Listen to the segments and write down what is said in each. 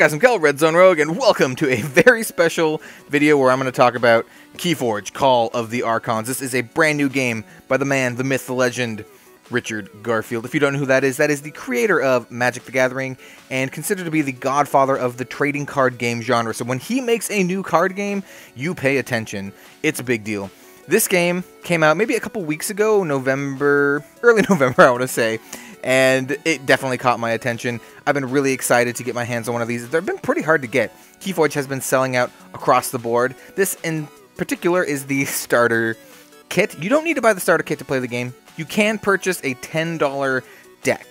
guys? I'm Kel, Red Zone Rogue, and welcome to a very special video where I'm going to talk about Keyforge, Call of the Archons. This is a brand new game by the man, the myth, the legend, Richard Garfield. If you don't know who that is the creator of Magic the Gathering and considered to be the godfather of the trading card game genre. So when he makes a new card game, you pay attention. It's a big deal. This game came out maybe a couple weeks ago, early November, I want to say. And it definitely caught my attention. I've been really excited to get my hands on one of these. They've been pretty hard to get. Keyforge has been selling out across the board. This in particular is the starter kit. You don't need to buy the starter kit to play the game. You can purchase a $10 deck.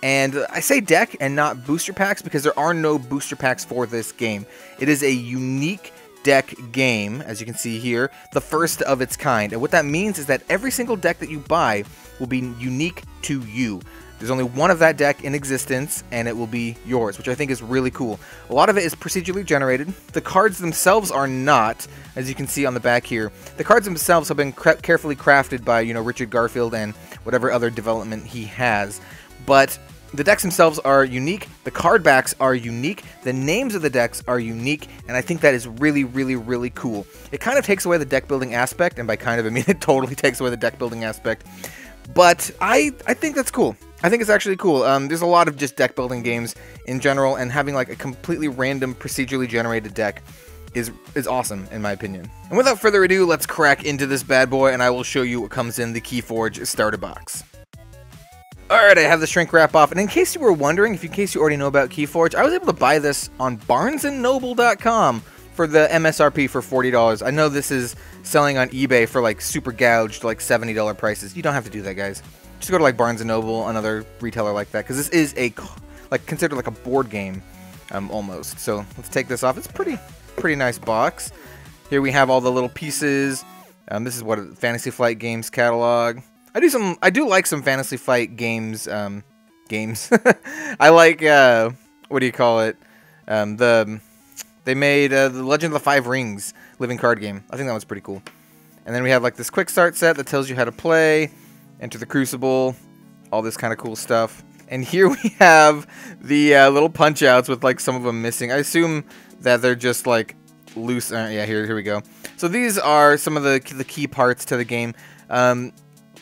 And I say deck and not booster packs because there are no booster packs for this game. It is a unique deck game, as you can see here, the first of its kind. And what that means is that every single deck that you buy will be unique to you. There's only one of that deck in existence, and it will be yours, which I think is really cool. A lot of it is procedurally generated. The cards themselves are not, as you can see on the back here. The cards themselves have been carefully crafted by, Richard Garfield and whatever other development he has. But the decks themselves are unique. The card backs are unique. The names of the decks are unique, and I think that is really, really, really cool. It kind of takes away the deck building aspect, and by kind of I mean it totally takes away the deck building aspect. But I think that's cool. I think it's actually cool. There's a lot of just deck building games in general, and having like a completely random procedurally generated deck is awesome in my opinion. And without further ado, let's crack into this bad boy, and I will show you what comes in the Keyforge starter box. Alright, I have the shrink wrap off, and in case you were wondering, in case you already know about Keyforge, I was able to buy this on barnesandnoble.com for the MSRP for $40. I know this is selling on eBay for like super gouged, like $70 prices. You don't have to do that, guys. Just go to like Barnes & Noble, another retailer like that, because this is considered like a board game, almost. So let's take this off. It's pretty nice box. Here we have all the little pieces. This is what Fantasy Flight Games catalog. I do like some Fantasy Flight Games games. I like what do you call it? They made the Legend of the Five Rings living card game. I think that was pretty cool. And then we have like this quick start set that tells you how to play. Enter the Crucible, all this kind of cool stuff. And here we have the little punch outs with like some of them missing. I assume that they're just like loose. Yeah, here we go. So these are some of the key parts to the game.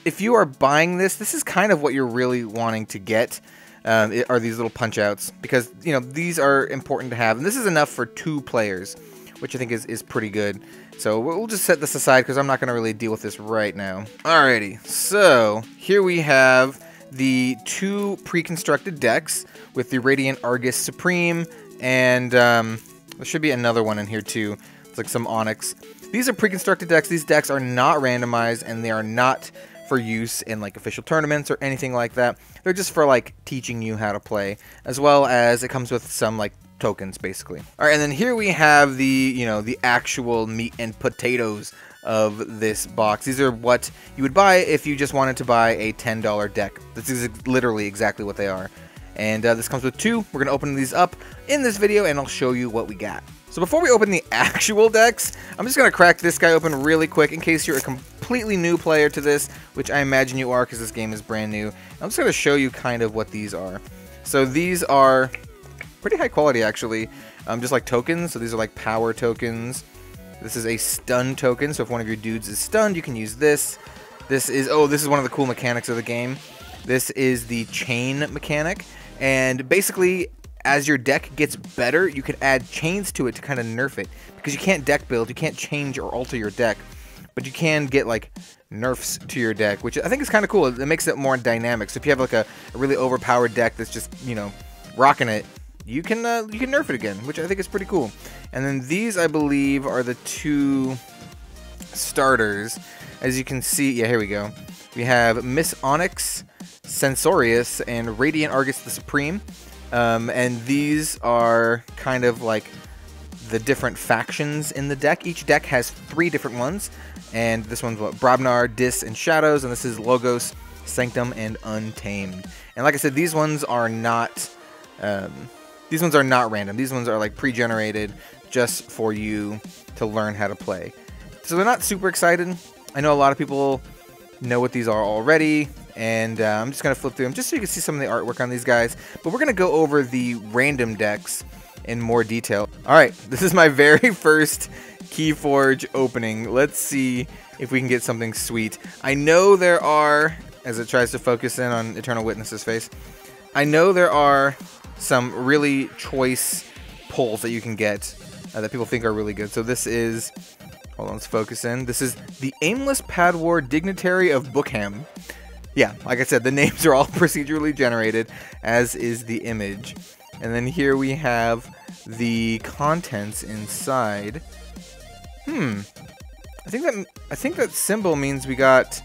If you are buying this is kind of what you're really wanting to get. Are these little punch outs, because these are important to have, and this is enough for 2 players, which I think is pretty good. So we'll just set this aside because I'm not going to really deal with this right now. Alrighty, so here we have the 2 pre-constructed decks with the Radiant Argus Supreme, and there should be another one in here too. It's like some Onyx. These are pre-constructed decks. These decks are not randomized, and they are not for use in like official tournaments or anything like that. They're just for like teaching you how to play, as well as it comes with some like tokens basically. All right, and then here we have the the actual meat and potatoes of this box. These are what you would buy if you just wanted to buy a $10 deck. This is literally exactly what they are. And this comes with 2. We're gonna open these up in this video, and I'll show you what we got. So before we open the actual decks, I'm just gonna crack this guy open really quick in case you're a completely new player to this, which I imagine you are because this game is brand new. I'm just gonna show you kind of what these are. So these are pretty high quality actually, just like tokens. So these are like power tokens. This is a stun token, so if one of your dudes is stunned, you can use this. This is one of the cool mechanics of the game. This is the chain mechanic, and basically as your deck gets better, you could add chains to it to kind of nerf it, because you can't deck build, you can't change or alter your deck, but you can get like nerfs to your deck, which I think is kind of cool. It makes it more dynamic. So if you have like a really overpowered deck that's just rocking it, you can nerf it again, which I think is pretty cool. And then these, I believe, are the 2 starters. As you can see, yeah, here we go. We have Miss Onyx, Censorious, and Radiant Argus the Supreme. And these are kind of like the different factions in the deck. Each deck has 3 different ones, and this one's what? Brobnar, Dis, and Shadows, and this is Logos, Sanctum, and Untamed. And like I said, these ones are not random. These ones are like pre-generated just for you to learn how to play. So they're not super excited. I know a lot of people know what these are already, and I'm just going to flip through them just so you can see some of the artwork on these guys. But we're going to go over the random decks in more detail. Alright, this is my very first Keyforge opening. Let's see if we can get something sweet. I know there are, as it tries to focus in on Eternal Witness's face, I know there are some really choice pulls that you can get that people think are really good. So this is, hold on, let's focus in. This is the Aimless Padwar Dignitary of Bookham. Yeah, like I said, the names are all procedurally generated, as is the image. And then here we have the contents inside. I think that symbol means we got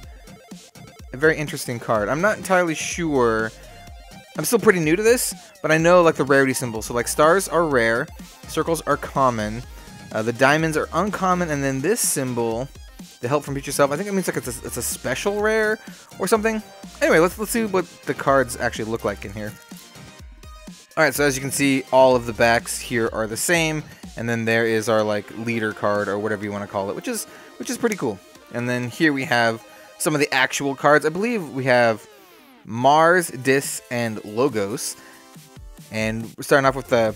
a very interesting card. I'm not entirely sure. I'm still pretty new to this, but I know like the rarity symbol. So like stars are rare, circles are common, the diamonds are uncommon, and then this symbol, the help from future self, I think it means like it's a special rare or something. Anyway, let's see what the cards actually look like in here. Alright, so as you can see, all of the backs here are the same, and then there is our like leader card or whatever you want to call it, which is pretty cool. And then here we have some of the actual cards. I believe we have Mars, Dis, and Logos. And we're starting off with the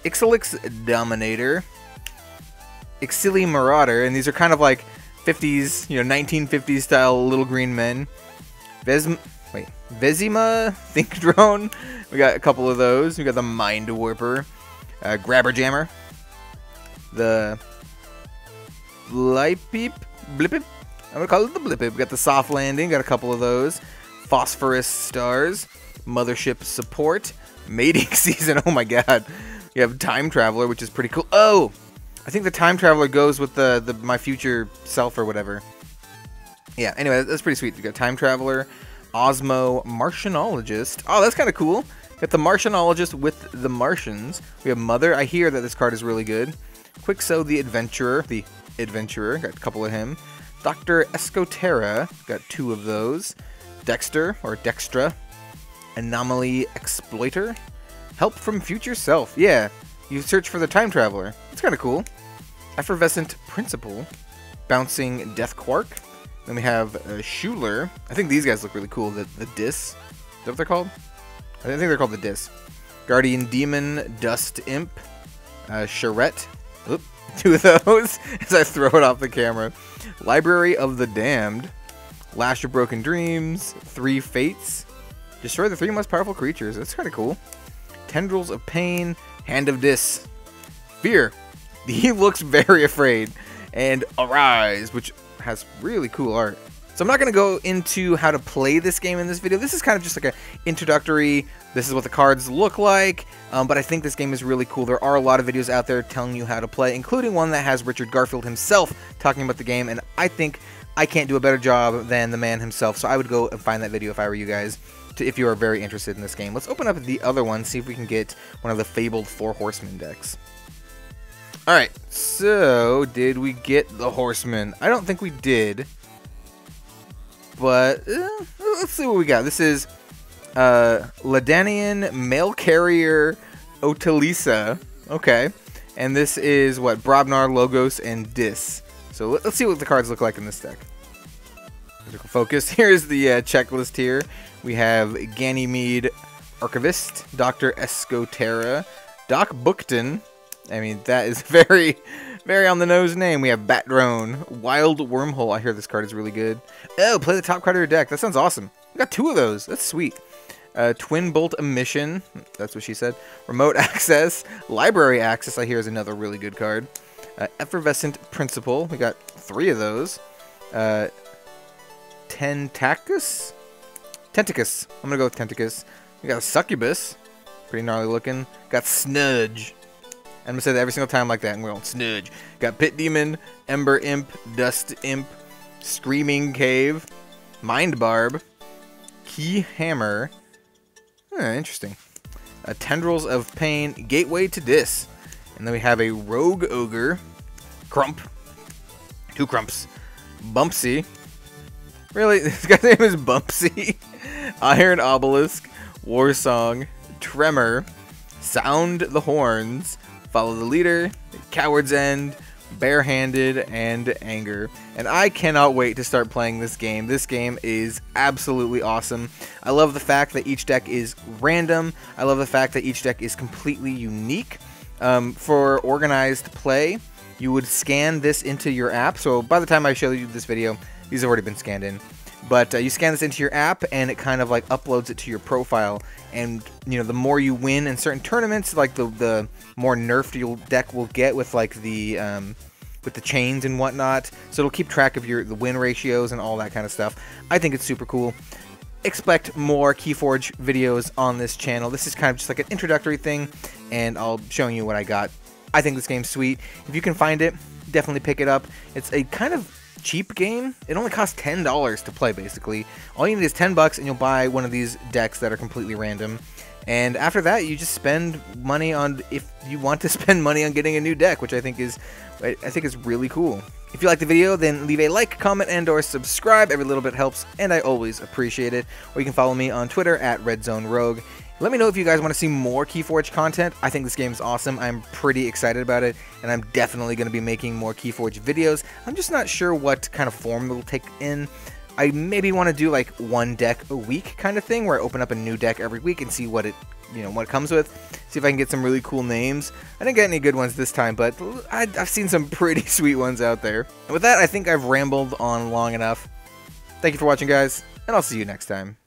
Ixilix Dominator, Ixili Marauder, and these are kind of like 50s, 1950s style little green men. Vezima Think Drone. We got a couple of those. We got the Mind Warper, Grabber Jammer, the Blipip. I'm gonna call it the Blipip. We got the Soft Landing. Got a couple of those. Phosphorus Stars, Mothership Support, Mating Season. Oh my God. We have Time Traveler, which is pretty cool. Oh, I think the Time Traveler goes with the my future self or whatever. Yeah. Anyway, that's pretty sweet. We got Time Traveler, Osmo Martianologist. Oh, that's kind of cool. Got the Martianologist with the Martians. We have Mother. I hear that this card is really good. Quixo the Adventurer. Got a couple of him. Dr. Escoterra. Got 2 of those. Dexter, or Dextra. Anomaly Exploiter. Help from Future Self. Yeah, you search for the Time Traveler. It's kind of cool. Effervescent Principle. Bouncing Death Quark. Then we have Schuler. I think these guys look really cool. The Dis. Is that what they're called? I think they're called the Dis. Guardian Demon, Dust Imp. Charette. Oop, 2 of those as I throw it off the camera. Library of the Damned. Lash of Broken Dreams. 3 Fates. Destroy the 3 most powerful creatures. That's kind of cool. Tendrils of Pain. Hand of Dis. Fear. He looks very afraid. And Arise, which has really cool art. So I'm not going to go into how to play this game in this video. This is kind of just like an introductory, this is what the cards look like, but I think this game is really cool. There are a lot of videos out there telling you how to play, including one that has Richard Garfield himself talking about the game, and I think I can't do a better job than the man himself, so I would go and find that video if I were you guys, if you are very interested in this game. Let's open up the other one, see if we can get one of the fabled 4 Horsemen decks. Alright, so did we get the Horseman? I don't think we did. But let's see what we got. This is Ladanian Mail Carrier Otelisa. Okay. And this is what? Brobnar, Logos, and Dis. So let's see what the cards look like in this deck. Critical focus. Here's the checklist here. We have Ganymede Archivist, Dr. Escoterra, Doc Bookton. I mean, that is very, very on the nose name. We have Bat Drone, Wild Wormhole. I hear this card is really good. Oh, play the top card of your deck. That sounds awesome. We got 2 of those. That's sweet. Twin Bolt Emission. That's what she said. Remote Access. Library Access, I hear, is another really good card. Effervescent Principle. We got 3 of those. Tentacus? Tentacus. I'm going to go with Tentacus. We got a Succubus. Pretty gnarly looking. Got Snudge. I'm going to say that every single time like that, and we're going Snudge. Got Pit Demon, Ember Imp, Dust Imp, Screaming Cave, Mind Barb, Key Hammer. Interesting. Tendrils of Pain, Gateway to Dis. And then we have a Rogue Ogre, Crump, 2 Crumps, Bumpsy. Really? This guy's name is Bumpsy. Iron Obelisk, War Song, Tremor, Sound the Horns, Follow the Leader, Coward's End, Barehanded, and Anger. And I cannot wait to start playing this game. This game is absolutely awesome. I love the fact that each deck is random. I love the fact that each deck is completely unique. For organized play, you would scan this into your app. So by the time I show you this video, these have already been scanned in. But you scan this into your app, and it kind of like uploads it to your profile. And you know, the more you win in certain tournaments, like the more nerfed your deck will get with like with the chains and whatnot. So it'll keep track of the win ratios and all that kind of stuff. I think it's super cool. Expect more Keyforge videos on this channel. This is kind of just like an introductory thing, and I'll show you what I got. I think this game's sweet. If you can find it, definitely pick it up. It's a kind of cheap game. It only costs $10 to play, basically. All you need is $10 and you'll buy one of these decks that are completely random. And after that, you just spend money on, if you want to spend money on getting a new deck, which I think is really cool. If you like the video, then leave a like, comment, and or subscribe. Every little bit helps, and I always appreciate it. Or you can follow me on Twitter at RedZoneRogue. Let me know if you guys want to see more Keyforge content. I think this game's awesome. I'm pretty excited about it, and I'm definitely going to be making more Keyforge videos. I'm just not sure what kind of form it'll take in. I maybe want to do like one deck a week kind of thing, where I open up a new deck every week and see what it comes with. See if I can get some really cool names. I didn't get any good ones this time, but I've seen some pretty sweet ones out there. And with that, I think I've rambled on long enough. Thank you for watching, guys, and I'll see you next time.